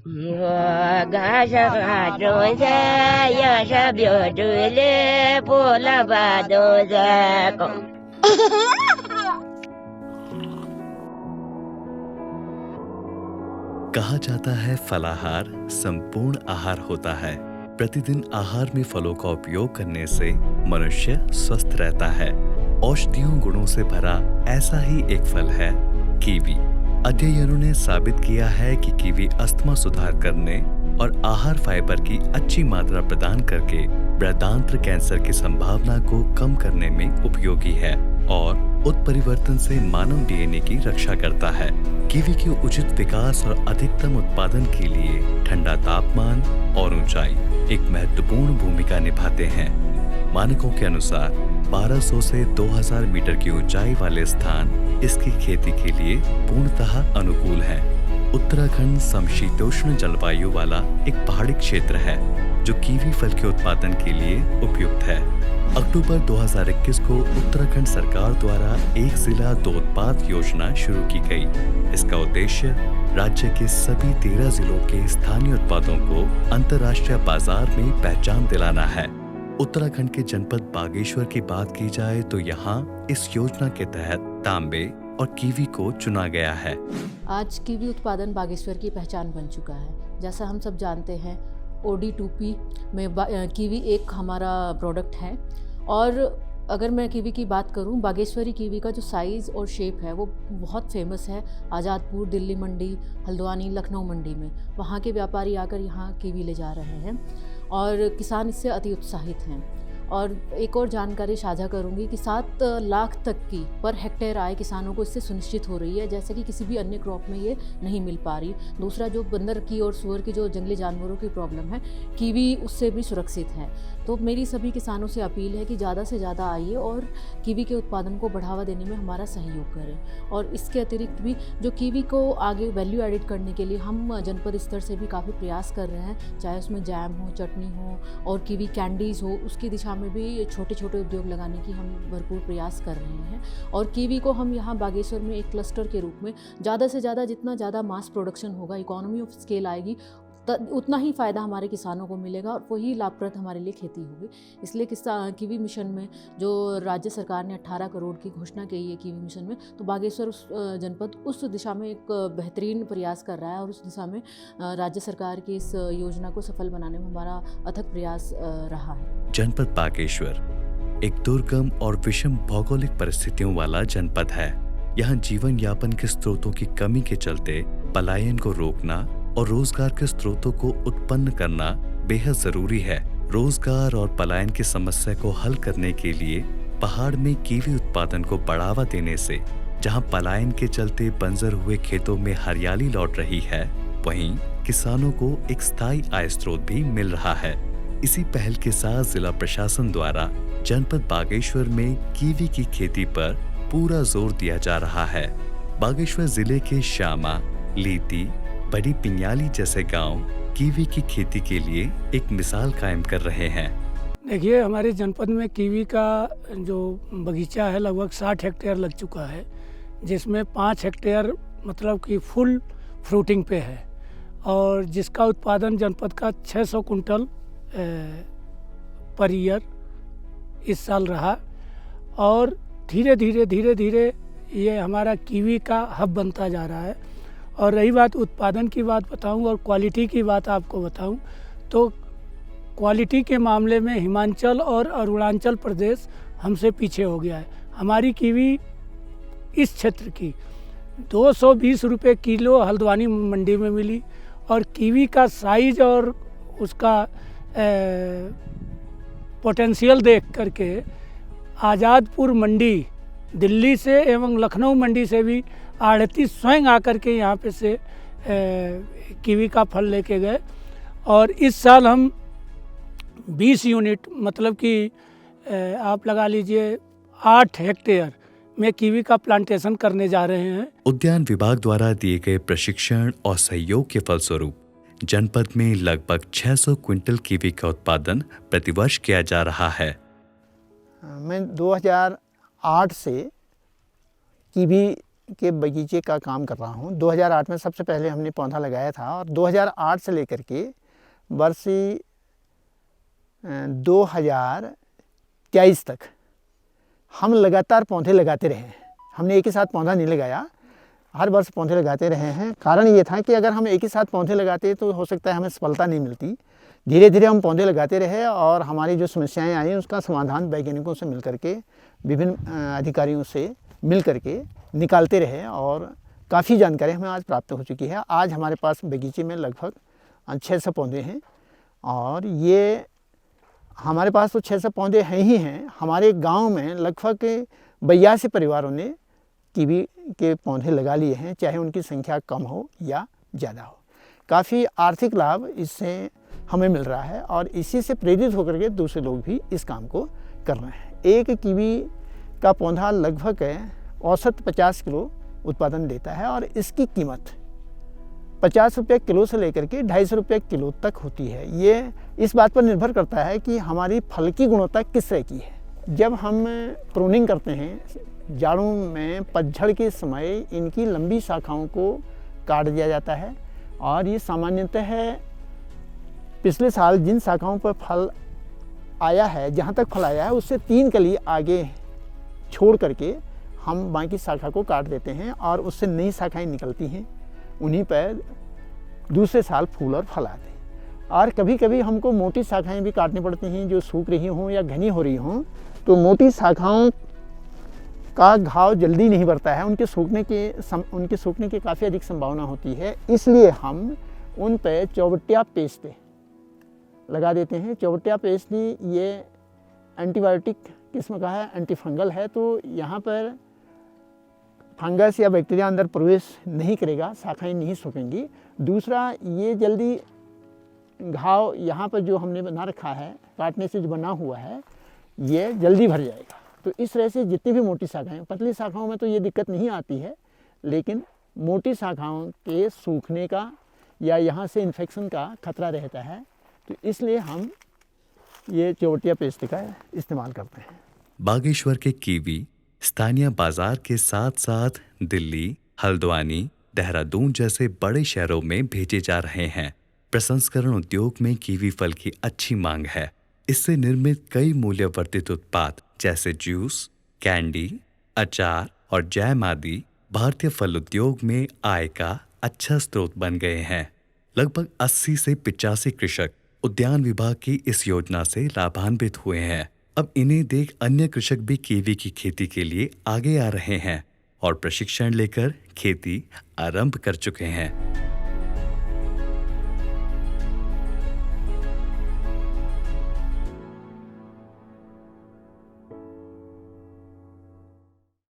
ga sha ga zhong jia ya sha biu zhu li bu la ba do za gong. कहा जाता है फलाहार संपूर्ण आहार होता है। प्रतिदिन आहार में फलों का उपयोग करने से मनुष्य स्वस्थ रहता है। औषधीय गुणों से भरा ऐसा ही एक फल है कीवी। अध्ययनों ने साबित किया है कि कीवी अस्थमा सुधार करने और आहार फाइबर की अच्छी मात्रा प्रदान करके बृहदांत्र कैंसर की संभावना को कम करने में उपयोगी है और उत्परिवर्तन से मानव डीएनए की रक्षा करता है। कीवी के उचित विकास और अधिकतम उत्पादन के लिए ठंडा तापमान और ऊंचाई एक महत्वपूर्ण भूमिका निभाते हैं। मानकों के अनुसार 1200 से 2000 मीटर की ऊंचाई वाले स्थान इसकी खेती के लिए पूर्णतः अनुकूल हैं। उत्तराखंड समशीतोष्ण जलवायु वाला एक पहाड़ी क्षेत्र है जो कीवी फल के उत्पादन के लिए उपयुक्त है। अक्टूबर 2021 को उत्तराखंड सरकार द्वारा एक जिला दो उत्पाद योजना शुरू की गई। इसका उद्देश्य राज्य के सभी 13 जिलों के स्थानीय उत्पादों को अंतर्राष्ट्रीय बाजार में पहचान दिलाना है। उत्तराखंड के जनपद बागेश्वर की बात की जाए तो यहाँ इस योजना के तहत तांबे और कीवी को चुना गया है। आज कीवी उत्पादन बागेश्वर की पहचान बन चुका है। जैसा हम सब जानते हैं OD2P में कीवी एक हमारा प्रोडक्ट है और अगर मैं कीवी की बात करूं, बागेश्वरी कीवी का जो साइज़ और शेप है वो बहुत फेमस है। आज़ादपुर, दिल्ली मंडी, हल्द्वानी, लखनऊ मंडी में वहाँ के व्यापारी आकर यहाँ कीवी ले जा रहे हैं और किसान इससे अति उत्साहित हैं। और एक और जानकारी साझा करूंगी कि 7 लाख तक की पर हेक्टेयर आय किसानों को इससे सुनिश्चित हो रही है, जैसे कि किसी भी अन्य क्रॉप में ये नहीं मिल पा रही। दूसरा, जो बंदर की और सुअर की जो जंगली जानवरों की प्रॉब्लम है, कीवी उससे भी सुरक्षित है। तो मेरी सभी किसानों से अपील है कि ज़्यादा से ज़्यादा आइए और कीवी के उत्पादन को बढ़ावा देने में हमारा सहयोग करें। और इसके अतिरिक्त भी जो कीवी को आगे वैल्यू एडिट करने के लिए हम जनपद स्तर से भी काफ़ी प्रयास कर रहे हैं, चाहे उसमें जैम हो, चटनी हो और कीवी कैंडीज़ हो, उसकी दिशा में भी छोटे छोटे उद्योग लगाने की हम भरपूर प्रयास कर रहे हैं। और कीवी को हम यहाँ बागेश्वर में एक क्लस्टर के रूप में ज़्यादा से ज़्यादा जितना ज़्यादा मास प्रोडक्शन होगा, इकोनॉमी ऑफ स्केल आएगी, उतना ही फ़ायदा हमारे किसानों को मिलेगा और वही लाभप्रद हमारे लिए खेती होगी। इसलिए कीवी मिशन में जो राज्य सरकार ने 18 करोड़ की घोषणा की है कीवी मिशन में, तो बागेश्वर जनपद उस दिशा में एक बेहतरीन प्रयास कर रहा है और उस दिशा में राज्य सरकार की इस योजना को सफल बनाने में हमारा अथक प्रयास रहा है। जनपद बागेश्वर एक दुर्गम और विषम भौगोलिक परिस्थितियों वाला जनपद है। यहाँ जीवन यापन के स्रोतों की कमी के चलते पलायन को रोकना और रोजगार के स्रोतों को उत्पन्न करना बेहद जरूरी है। रोजगार और पलायन की समस्या को हल करने के लिए पहाड़ में कीवी उत्पादन को बढ़ावा देने से जहां पलायन के चलते बंजर हुए खेतों में हरियाली लौट रही है, वहीं किसानों को एक स्थायी आय स्रोत भी मिल रहा है। इसी पहल के साथ जिला प्रशासन द्वारा जनपद बागेश्वर में कीवी की खेती पर पूरा जोर दिया जा रहा है। बागेश्वर जिले के श्यामा, लीती, बड़ी पिंयाली जैसे गांव कीवी की खेती के लिए एक मिसाल कायम कर रहे हैं। देखिए, हमारे जनपद में कीवी का जो बगीचा है लगभग 60 हेक्टेयर लग चुका है, जिसमें 5 हेक्टेयर मतलब कि फुल फ्रूटिंग पे है और जिसका उत्पादन जनपद का 600 कुंटल पर ईयर इस साल रहा और धीरे धीरे ये हमारा कीवी का हब बनता जा रहा है। और रही बात उत्पादन की बात बताऊं और क्वालिटी की बात आपको बताऊं तो क्वालिटी के मामले में हिमाचल और अरुणाचल प्रदेश हमसे पीछे हो गया है। हमारी कीवी इस क्षेत्र की 220 रुपये किलो हल्द्वानी मंडी में मिली और कीवी का साइज और उसका पोटेंशियल देख करके आज़ादपुर मंडी दिल्ली से एवं लखनऊ मंडी से भी आढ़ती स्वयं आकर के यहाँ पे से कीवी का फल लेके गए और इस साल हम 20 यूनिट मतलब कि आप लगा लीजिए 8 हेक्टेयर में कीवी का प्लांटेशन करने जा रहे हैं। उद्यान विभाग द्वारा दिए गए प्रशिक्षण और सहयोग के फलस्वरूप जनपद में लगभग 600 क्विंटल कीवी का उत्पादन प्रतिवर्ष किया जा रहा है। मैं 2008 से कीवी के बगीचे का काम कर रहा हूँ। 2008 में सबसे पहले हमने पौधा लगाया था और 2008 से लेकर के वर्ष 2023 तक हम लगातार पौधे लगाते रहे हैं। हमने एक ही साथ पौधा नहीं लगाया, हर वर्ष पौधे लगाते रहे हैं। कारण ये था कि अगर हम एक ही साथ पौधे लगाते तो हो सकता है हमें सफलता नहीं मिलती। धीरे धीरे हम पौधे लगाते रहे और हमारी जो समस्याएं आई उसका समाधान वैज्ञानिकों से मिलकर के, विभिन्न अधिकारियों से मिल कर के निकालते रहे और काफ़ी जानकारी हमें आज प्राप्त हो चुकी है। आज हमारे पास बगीचे में लगभग 600 पौधे हैं और ये हमारे पास तो 600 पौधे हैं ही हैं। हमारे गांव में लगभग 82 परिवारों ने कीवी के पौधे लगा लिए हैं, चाहे उनकी संख्या कम हो या ज़्यादा हो। काफ़ी आर्थिक लाभ इससे हमें मिल रहा है और इसी से प्रेरित होकर के दूसरे लोग भी इस काम को कर रहे हैं। एक कीवी का पौधा लगभग औसत 50 किलो उत्पादन देता है और इसकी कीमत 50 रुपये किलो से लेकर के 250 रुपये किलो तक होती है। ये इस बात पर निर्भर करता है कि हमारी फल की गुणवत्ता किस तरह की है। जब हम प्रूनिंग करते हैं जाड़ों में, पतझड़ के समय इनकी लंबी शाखाओं को काट दिया जाता है और ये सामान्यतः पिछले साल जिन शाखाओं पर फल आया है, जहाँ तक फल आया है उससे 3 कली आगे छोड़ करके हम बाकी शाखा को काट देते हैं और उससे नई शाखाएं निकलती हैं, उन्हीं पर दूसरे साल फूल और फल आते हैं। और कभी कभी हमको मोटी शाखाएं भी काटनी पड़ती हैं जो सूख रही हों या घनी हो रही हों, तो मोटी शाखाओं का घाव जल्दी नहीं बढ़ता है, उनके सूखने की काफ़ी अधिक संभावना होती है। इसलिए हम उन पर चौबटिया पेस्ट लगा देते हैं। चौबटिया पेस्ट ये एंटीबायोटिक किस्म का है, एंटी फंगल है, तो यहाँ पर फंगस या बैक्टीरिया अंदर प्रवेश नहीं करेगा, शाखाएं नहीं सूखेंगी। दूसरा, ये जल्दी घाव यहाँ पर जो हमने बना रखा है, काटने से जो बना हुआ है, ये जल्दी भर जाएगा। तो इस तरह से जितनी भी मोटी शाखाएं, पतली शाखाओं में तो ये दिक्कत नहीं आती है, लेकिन मोटी शाखाओं के सूखने का या यहाँ से इन्फेक्शन का खतरा रहता है, तो इसलिए हम ये चौबटिया पेस्ट का इस्तेमाल करते हैं। बागेश्वर के कीवी स्थानीय बाजार के साथ साथ दिल्ली, हल्द्वानी, देहरादून जैसे बड़े शहरों में भेजे जा रहे हैं। प्रसंस्करण उद्योग में कीवी फल की अच्छी मांग है। इससे निर्मित कई मूल्यवर्धित उत्पाद जैसे जूस, कैंडी, अचार और जैम आदि भारतीय फल उद्योग में आय का अच्छा स्रोत बन गए हैं। लगभग 80 से 85 कृषक उद्यान विभाग की इस योजना से लाभान्वित हुए हैं। अब इन्हें देख अन्य कृषक भी कीवी की खेती के लिए आगे आ रहे हैं और प्रशिक्षण लेकर खेती आरंभ कर चुके हैं।